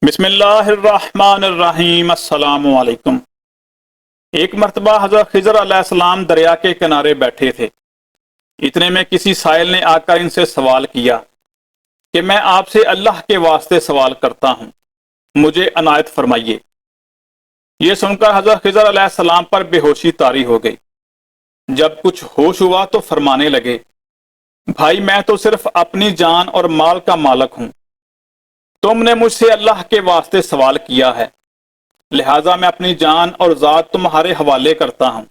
بسم اللہ الرحمن الرحیم۔ السلام علیکم۔ ایک مرتبہ حضرت خضر علیہ السلام دریا کے کنارے بیٹھے تھے۔ اتنے میں کسی سائل نے آ کر ان سے سوال کیا کہ میں آپ سے اللہ کے واسطے سوال کرتا ہوں، مجھے عنایت فرمائیے۔ یہ سن کر حضرت خضر علیہ السلام پر بے ہوشی طاری ہو گئی۔ جب کچھ ہوش ہوا تو فرمانے لگے، بھائی میں تو صرف اپنی جان اور مال کا مالک ہوں، تم نے مجھ سے اللہ کے واسطے سوال کیا ہے، لہٰذا میں اپنی جان اور ذات تمہارے حوالے کرتا ہوں،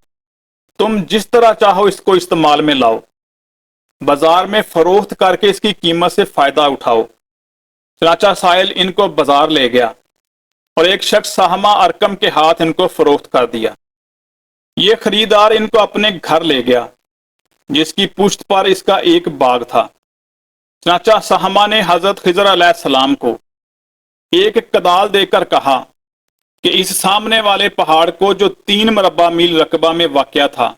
تم جس طرح چاہو اس کو استعمال میں لاؤ، بازار میں فروخت کر کے اس کی قیمت سے فائدہ اٹھاؤ۔ چنانچہ سائل ان کو بازار لے گیا اور ایک شخص سہمہ ارقم کے ہاتھ ان کو فروخت کر دیا۔ یہ خریدار ان کو اپنے گھر لے گیا جس کی پشت پر اس کا ایک باغ تھا۔ چنانچہ سہمہ نے حضرت خضر علیہ السلام کو ایک کدال دے کر کہا کہ اس سامنے والے پہاڑ کو جو 3 مربع میل رقبہ میں واقع تھا،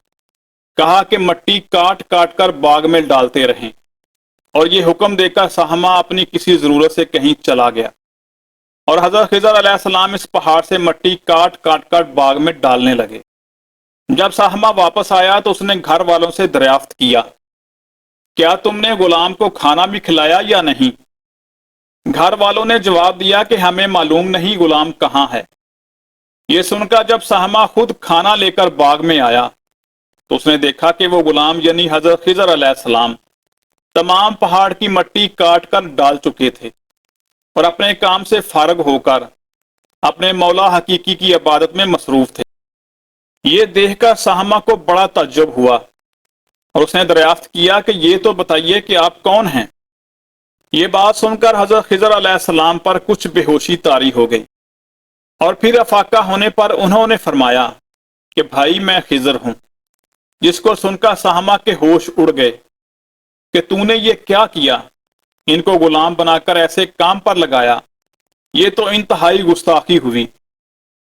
کہا کہ مٹی کاٹ کاٹ کر باغ میں ڈالتے رہیں، اور یہ حکم دے کر سہمہ اپنی کسی ضرورت سے کہیں چلا گیا، اور حضرت خضر علیہ السلام اس پہاڑ سے مٹی کاٹ کاٹ کر باغ میں ڈالنے لگے۔ جب سہمہ واپس آیا تو اس نے گھر والوں سے دریافت کیا، کیا تم نے غلام کو کھانا بھی کھلایا یا نہیں؟ گھر والوں نے جواب دیا کہ ہمیں معلوم نہیں غلام کہاں ہے۔ یہ سن کر جب سہمہ خود کھانا لے کر باغ میں آیا تو اس نے دیکھا کہ وہ غلام یعنی حضرت خضر علیہ السلام تمام پہاڑ کی مٹی کاٹ کر ڈال چکے تھے اور اپنے کام سے فارغ ہو کر اپنے مولا حقیقی کی عبادت میں مصروف تھے۔ یہ دیکھ کر سہمہ کو بڑا تعجب ہوا اور اس نے دریافت کیا کہ یہ تو بتائیے کہ آپ کون ہیں؟ یہ بات سن کر حضرت خضر علیہ السلام پر کچھ بے ہوشی طاری ہو گئی، اور پھر افاقہ ہونے پر انہوں نے فرمایا کہ بھائی میں خضر ہوں، جس کو سن کر سہمہ کے ہوش اڑ گئے کہ تو نے یہ کیا کیا، ان کو غلام بنا کر ایسے کام پر لگایا، یہ تو انتہائی گستاخی ہوئی۔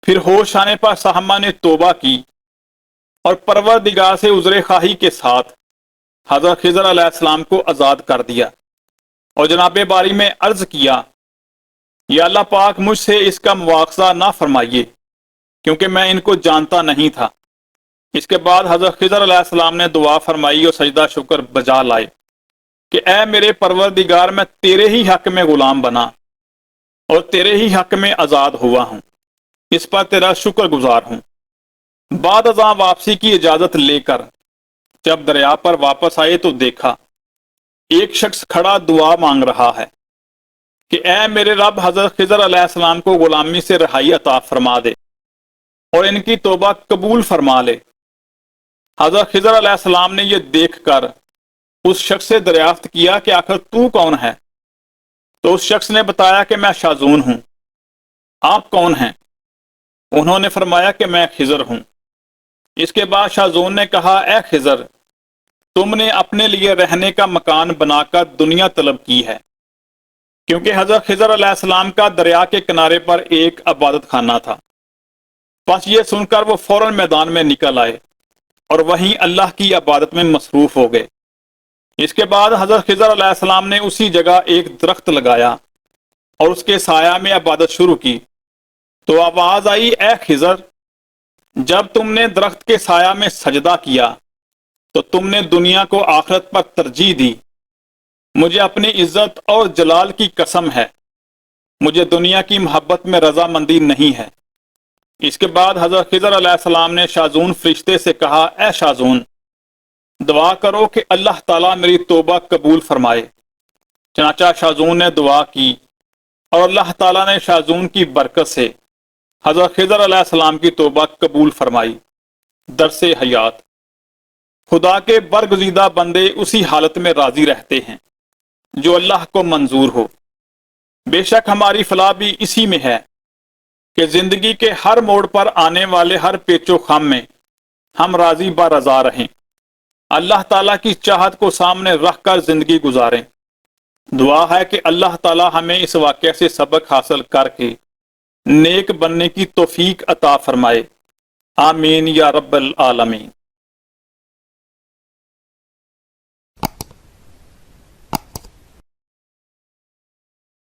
پھر ہوش آنے پر سہمہ نے توبہ کی اور پروردگار سے عذر خواہی کے ساتھ حضرت خضر علیہ السلام کو آزاد کر دیا، اور جناب باری میں عرض کیا، یا اللہ پاک مجھ سے اس کا مواخذہ نہ فرمائیے کیونکہ میں ان کو جانتا نہیں تھا۔ اس کے بعد حضرت خضر علیہ السلام نے دعا فرمائی اور سجدہ شکر بجا لائے کہ اے میرے پروردگار، میں تیرے ہی حق میں غلام بنا اور تیرے ہی حق میں آزاد ہوا ہوں، اس پر تیرا شکر گزار ہوں۔ بعد ازاں واپسی کی اجازت لے کر جب دریا پر واپس آئے تو دیکھا ایک شخص کھڑا دعا مانگ رہا ہے کہ اے میرے رب، حضرت خضر علیہ السلام کو غلامی سے رہائی عطا فرما دے اور ان کی توبہ قبول فرما لے۔ حضرت خضر علیہ السلام نے یہ دیکھ کر اس شخص سے دریافت کیا کہ آخر تو کون ہے؟ تو اس شخص نے بتایا کہ میں شاذون ہوں۔ آپ کون ہیں؟ انہوں نے فرمایا کہ میں خضر ہوں۔ اس کے بعد شاذون نے کہا، اے خضر، تم نے اپنے لیے رہنے کا مکان بنا کر دنیا طلب کی ہے، کیونکہ حضرت خضر علیہ السلام کا دریا کے کنارے پر ایک عبادت خانہ تھا۔ بس یہ سن کر وہ فوراً میدان میں نکل آئے اور وہیں اللہ کی عبادت میں مصروف ہو گئے۔ اس کے بعد حضرت خضر علیہ السلام نے اسی جگہ ایک درخت لگایا اور اس کے سایہ میں عبادت شروع کی، تو آواز آئی، اے خضر، جب تم نے درخت کے سایہ میں سجدہ کیا تو تم نے دنیا کو آخرت پر ترجیح دی۔ مجھے اپنی عزت اور جلال کی قسم ہے، مجھے دنیا کی محبت میں رضامندی نہیں ہے۔ اس کے بعد حضرت خضر علیہ السلام نے شاذون فرشتے سے کہا، اے شاذون، دعا کرو کہ اللہ تعالیٰ میری توبہ قبول فرمائے۔ چنانچہ شاذون نے دعا کی اور اللہ تعالیٰ نے شاذون کی برکت سے حضرت خضر علیہ السلام کی توبہ قبول فرمائی۔ درس حیات: خدا کے برگزیدہ بندے اسی حالت میں راضی رہتے ہیں جو اللہ کو منظور ہو۔ بے شک ہماری فلاح بھی اسی میں ہے کہ زندگی کے ہر موڑ پر آنے والے ہر پیچ و خم میں ہم راضی با رضا رہیں، اللہ تعالیٰ کی چاہت کو سامنے رکھ کر زندگی گزاریں۔ دعا ہے کہ اللہ تعالیٰ ہمیں اس واقعہ سے سبق حاصل کر کے نیک بننے کی توفیق عطا فرمائے۔ آمین یا رب العالمین۔